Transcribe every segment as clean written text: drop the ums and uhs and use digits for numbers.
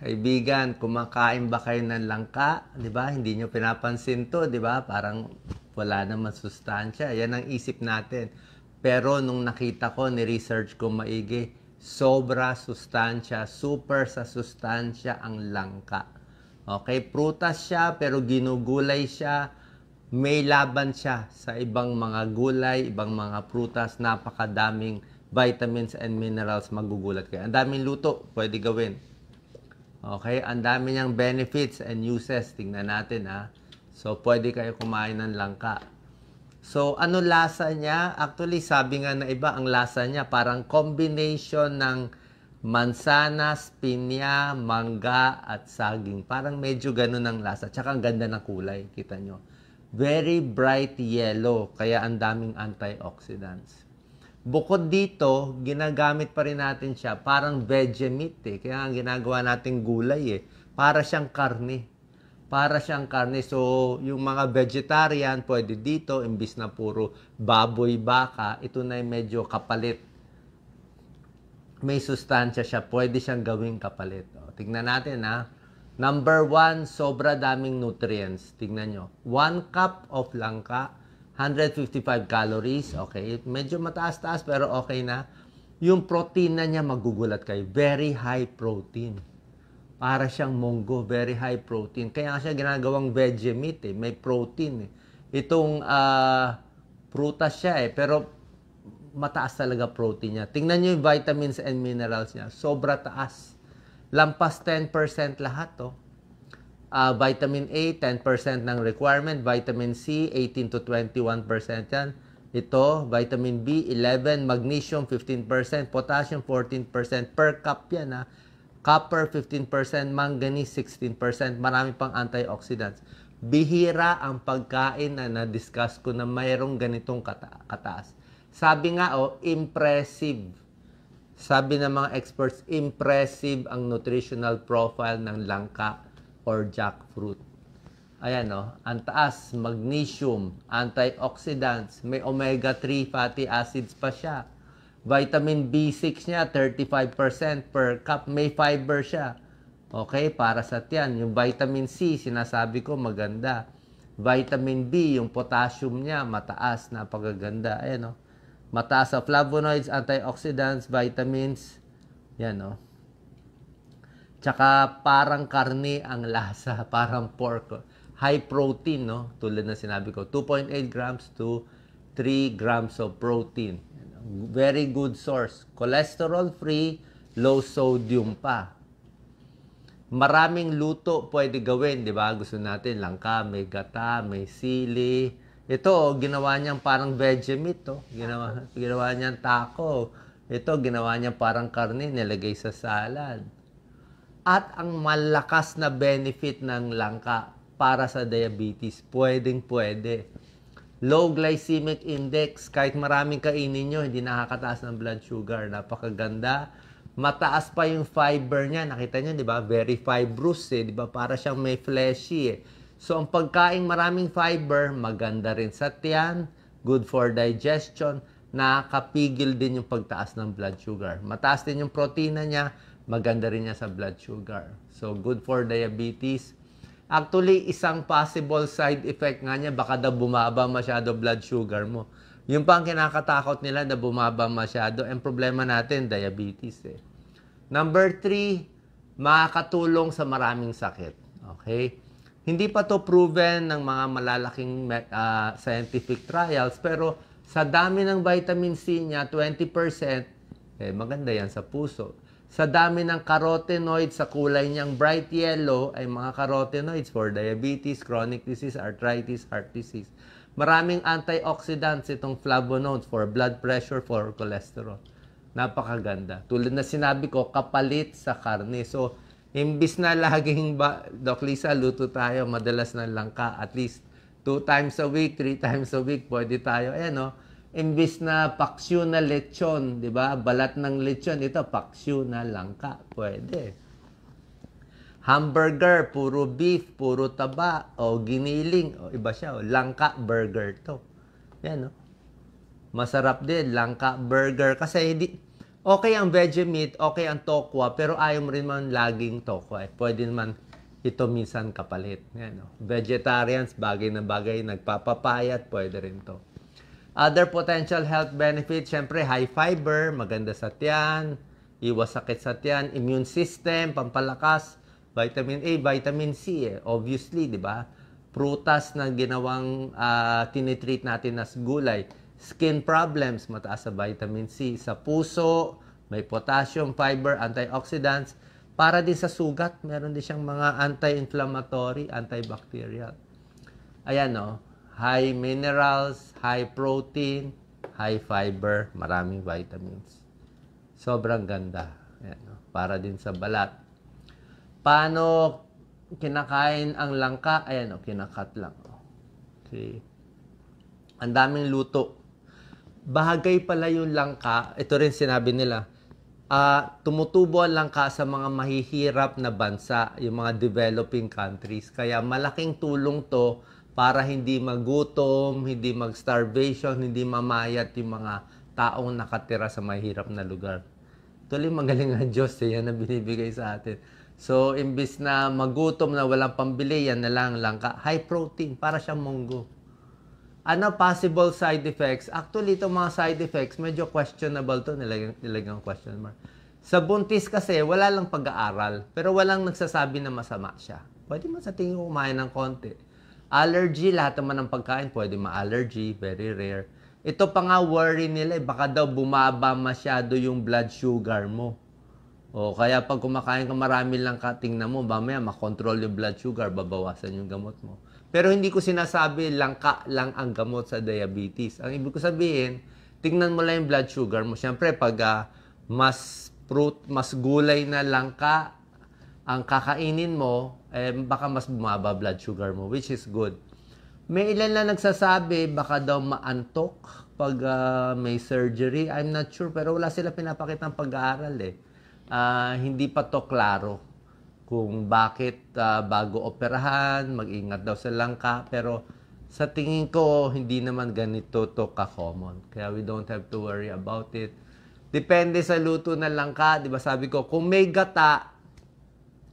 Kaibigan, kumakain ba kayo ng langka? 'Di ba? Hindi nyo pinapansin 'to, 'di ba? Parang wala naman sustansya. Yan ang isip natin. Pero nung nakita ko, ni-research ko maigi, sobra sustansya, super sa sustansya ang langka. Okay, prutas siya pero ginugulay siya. May laban siya sa ibang mga gulay, ibang mga prutas, napakadaming vitamins and minerals magugulat kayo. Ang daming luto pwede gawin. Okay, ang dami niyang benefits and uses. Tingnan natin ha. So, pwede kayo kumain ng langka. So, ano lasa niya? Actually, sabi nga na iba, ang lasa niya parang combination ng mansanas, pinya, mangga, at saging. Parang medyo ganun ang lasa. Tsaka ang ganda ng kulay, kita nyo. Very bright yellow, kaya ang daming antioxidants. Bukod dito, ginagamit pa rin natin siya parang veggie meat eh. Kaya ang ginagawa natin gulay eh. Para siyang karne. Para siyang karne. So, yung mga vegetarian, pwede dito, imbis na puro baboy, baka, ito na yung medyo kapalit. May sustansya siya. Pwede siyang gawing kapalit. O, tignan natin ha. Number 1, sobra daming nutrients. Tignan nyo. 1 cup of langka, 155 calories, okay. Medyo mataas-taas pero okay na. Yung protein na niya, magugulat kayo. Very high protein. Para siyang munggo, very high protein. Kaya nga siya ginagawang veggie meat eh. May protein eh. Itong prutas siya eh. Pero mataas talaga protein niya. Tingnan niyo yung vitamins and minerals niya. Sobra taas. Lampas 10% lahat to. Vitamin A, 10% ng requirement. Vitamin C, 18 to 21% yan. Ito, vitamin B, 11. Magnesium, 15%. Potassium, 14%. Per cup yan ha. Copper, 15%. Manganese, 16%. Marami pang antioxidants. Bihira ang pagkain na na-discuss ko na mayroong ganitong kataas. Sabi nga, impressive. Sabi ng mga experts, impressive ang nutritional profile ng langka or jackfruit. Ayan ang taas, magnesium, antioxidants, may omega-3 fatty acids pa siya. Vitamin B6 niya, 35% per cup, may fiber siya. Okay, para sa tiyan. Yung vitamin C, sinasabi ko, maganda. Vitamin B, yung potassium niya, mataas, napakaganda. Ayan mataas sa flavonoids, antioxidants, vitamins. Yan Tsaka parang karne ang lasa, parang pork. High protein, tulad na sinabi ko, 2.8 grams to 3 grams of protein. Very good source. Cholesterol-free, low sodium pa. Maraming luto pwede gawin, di ba? Gusto natin langka, may gata, may sili. Ito, ginawa niyang parang veggie meat, Ginawa niyang taco. Ito, ginawa niyang parang karne, nilagay sa salad. At ang malakas na benefit ng langka para sa diabetes, pwedeng-pwede. Low glycemic index, kahit maraming kainin nyo, hindi nakakataas ng blood sugar. Napakaganda. Mataas pa yung fiber niya. Nakita nyo, di ba? Very fibrous di ba? Para siyang may fleshy So, ang pagkain maraming fiber, maganda rin sa tiyan, good for digestion, nakakapigil din yung pagtaas ng blood sugar. Mataas din yung protina niya, maganda rin niya sa blood sugar. So, good for diabetes. Actually, isang possible side effect nga niya, baka daw bumaba masyado blood sugar mo. Yung pang kinakatakot nila na bumaba masyado, ang problema natin, diabetes Number 3, makakatulong sa maraming sakit. Okay? Hindi pa to proven ng mga malalaking scientific trials, pero sa dami ng vitamin C niya, 20%, maganda yan sa puso. Sa dami ng carotenoids, sa kulay niyang bright yellow, ay mga carotenoids for diabetes, chronic disease, arthritis, heart disease. Maraming antioxidants itong flavonoids for blood pressure, for cholesterol. Napakaganda. Tulad na sinabi ko, kapalit sa karne. So, imbis na laging Doc Lisa, luto tayo, madalas ng langka, at least 2 times a week, 3 times a week, pwede tayo. Ayan imbis na paksiw na lechon, di ba? Balat ng lechon, ito paksiw na langka, pwede. Hamburger, puro beef, puro taba, o giniling, o iba siya, langka burger to. Yan Masarap din, langka burger, kasi Okay ang veggie meat, okay ang tokwa, pero ayaw mo rin man laging tokwa. Pwede naman ito minsan kapalit. Yan, no? Vegetarians, bagay na bagay, nagpapapayat, pwede rin to. Other potential health benefits, syempre high fiber, maganda sa tiyan, iwas sakit sa tiyan, immune system, pampalakas, vitamin A, vitamin C, obviously, di ba? Prutas na ginawang tinitreat natin as gulay. Skin problems, mataas sa vitamin C. Sa puso, may potassium, fiber, antioxidants. Para din sa sugat, meron din siyang mga anti-inflammatory, antibacterial. Ayan, no? High minerals, high protein, high fiber, maraming vitamins. Sobrang ganda. Ayan, no? Para din sa balat. Paano kinakain ang langka? Ayan, no? Kinakat lang. Okay. Ang daming luto. Bahagay pala yung langka, ito rin sinabi nila, tumutubo ang langka sa mga mahihirap na bansa, yung mga developing countries. Kaya malaking tulong to para hindi magutom, hindi mag-starvation, hindi mamayat yung mga taong nakatira sa mahirap na lugar. Tuloy magaling ang Diyos, yan na binibigay sa atin. So, imbis na magutom na walang pambili, yan na lang langka. High protein, para siyang munggo. Ano possible side effects? Actually, itong mga side effects, medyo questionable to, nilagang question mark. Sa buntis kasi, wala lang pag-aaral, pero walang nagsasabi na masama siya. Pwede man sa tingin ko kumain ng konti. Allergy, lahat naman ng pagkain, pwede ma-allergy, very rare. Ito pa nga worry nila, baka daw bumaba masyado yung blood sugar mo. O kaya pag kumakain ka marami lang ka, tingnan mo, mamaya makontrol yung blood sugar, babawasan yung gamot mo. Pero hindi ko sinasabi langka lang ang gamot sa diabetes. Ang ibig ko sabihin, tingnan mo lang yung blood sugar mo. Siyempre, pag mas fruit, mas gulay na langka ang kakainin mo, baka mas bumaba blood sugar mo, which is good. May ilan lang nagsasabi, baka daw maantok pag may surgery. I'm not sure, pero wala sila pinapakita ng pag-aaral eh. Hindi pa to klaro kung bakit bago operahan, mag-ingat daw sa langka. Pero sa tingin ko, hindi naman ganito to ka-common. Kaya we don't have to worry about it. Depende sa luto ng langka. Di ba sabi ko, kung may gata,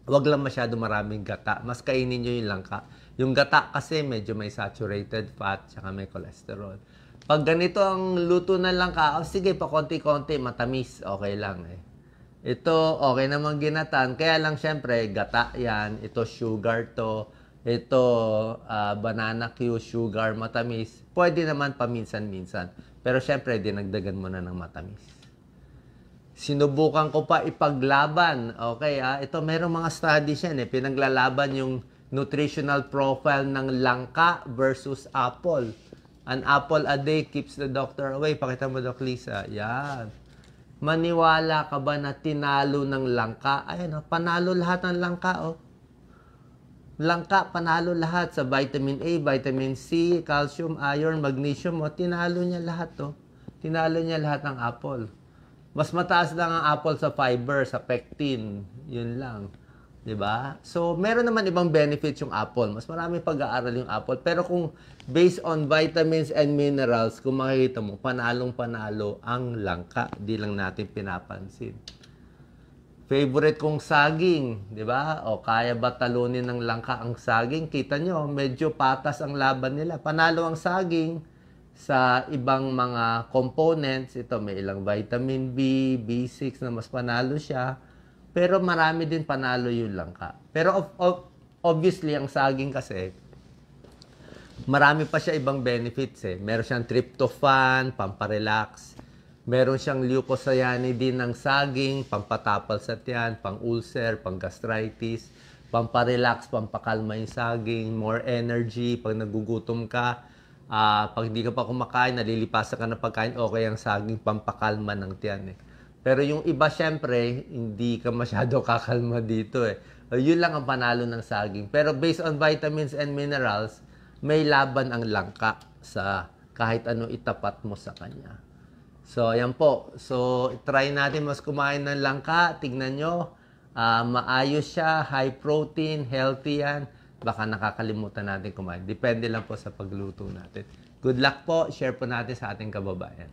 wag lang masyado maraming gata. Mas kainin nyo yung langka. Yung gata kasi medyo may saturated fat, tsaka may cholesterol. Pag ganito ang luto ng langka, sige pa konti-konti, matamis, okay lang eh. Ito, okay naman ginatan. Kaya lang, syempre, gata yan. Ito, sugar to. Ito, banana Q, sugar, matamis. Pwede naman paminsan-minsan. Pero syempre, dinagdagan mo na ng matamis. Sinubukan ko pa ipaglaban. Okay, ito, merong mga studies yan eh. Pinaglalaban yung nutritional profile ng langka versus apple. An apple a day keeps the doctor away. Pakita mo, Doc Lisa. Yan. Maniwala ka ba na tinalo ng langka? Ayan, panalo lahat ng langka, oh. Langka, panalo lahat sa vitamin A, vitamin C, calcium, iron, magnesium, oh. Tinalo niya lahat, oh. Tinalo niya lahat ng apple. Mas mataas lang ang apple sa fiber, sa pectin. Yun lang. Diba? So, meron naman ibang benefits yung apple. Mas marami pag-aaral yung apple. Pero kung based on vitamins and minerals, kung makikita mo, panalong-panalo ang langka. Di lang natin pinapansin. Favorite kong saging. Diba? O kaya ba talunin ng langka ang saging? Kita nyo, medyo patas ang laban nila. Panalo ang saging sa ibang mga components. Ito, may ilang vitamin B, B6 na mas panalo siya. Pero marami din panalo yung langka. Pero obviously, ang saging kasi, marami pa siya ibang benefits eh. Meron siyang tryptophan, pamparelax. Meron siyang leucocyanidin ng saging, pampatapal sa tiyan, pang-ulcer, pang-gastritis, pamparelax, pampakalma yung saging, more energy, pag nagugutom ka, pag hindi ka pa kumakain, nalilipasan ka ng pagkain, okay ang saging, pampakalma ng tiyan eh. Pero yung iba, syempre, hindi ka masyado kakalma dito eh. Yun lang ang panalo ng saging. Pero based on vitamins and minerals, may laban ang langka sa kahit ano itapat mo sa kanya. So, ayan po. So, try natin mas kumain ng langka. Tignan nyo. Maayos siya, high protein, healthy yan. Baka nakakalimutan natin kumain. Depende lang po sa pagluto natin. Good luck po. Share po natin sa ating kababayan.